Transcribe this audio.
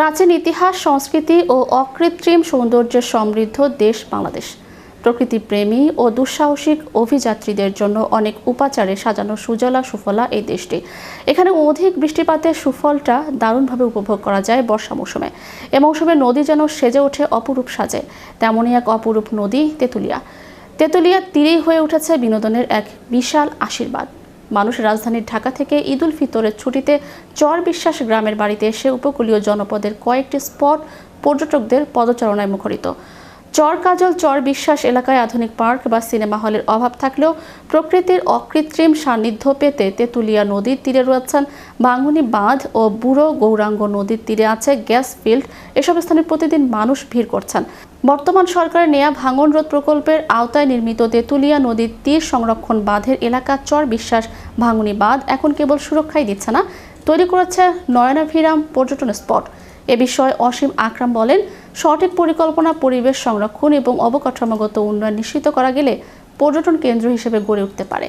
প্রাচীন ইতিহাস, সংস্কৃতি ও অকৃত্রিম সৌন্দর্যে সমৃদ্ধ দেশ বাংলাদেশ। প্রকৃতিপ্রেমী ও দুঃসাহসিক অভিযাত্রীদের জন্য অনেক উপাচারে সাজানো সুজলা সুফলা এই দেশটি। এখানে অধিক বৃষ্টিপাতের সুফলটা দারুণভাবে উপভোগ করা যায় বর্ষা মৌসুমে। এ মৌসুমে নদী যেন সেজে ওঠে অপরূপ সাজে। তেমনই এক অপরূপ নদী তেঁতুলিয়া। তেঁতুলিয়ার তীরেই হয়ে উঠেছে বিনোদনের এক বিশাল আশীর্বাদ। মানুষ রাজধানীর ঢাকা থেকে ঈদ উল ফিতরের ছুটিতে চর বিশ্বাস গ্রামের বাড়িতে এসে উপকূলীয় জনপদের কয়েকটি স্পট পর্যটকদের পদচারণায় মুখরিত। চর কাজল চর বিশ্বাস এলাকায় আধুনিক পার্ক বা সিনেমা হলের অভাব থাকলেও প্রকৃতির অকৃত্রিম সান্নিধ্য পেতে তেঁতুলিয়া নদীর তীরে রয়েছেন ভাঙনী বাঁধ ও বুড়ো গৌরাঙ্গ নদীর তীরে আছে গ্যাস ফিল্ড। এসব স্থানে প্রতিদিন মানুষ ভিড় করছেন। বর্তমান সরকারের নেয়া ভাঙন রোধ প্রকল্পের আওতায় নির্মিত তেঁতুলিয়া নদীর তীর সংরক্ষণ বাঁধের এলাকা চর বিশ্বাস ভাঙনী বাঁধ এখন কেবল সুরক্ষাই দিচ্ছে না, তৈরি করেছে নয়নাভিরাম পর্যটন স্পট। এ বিষয়ে অসীম আকরাম বলেন, সঠিক পরিকল্পনা, পরিবেশ সংরক্ষণ এবং অবকাঠামোগত উন্নয়ন নিশ্চিত করা গেলে পর্যটন কেন্দ্র হিসেবে গড়ে উঠতে পারে।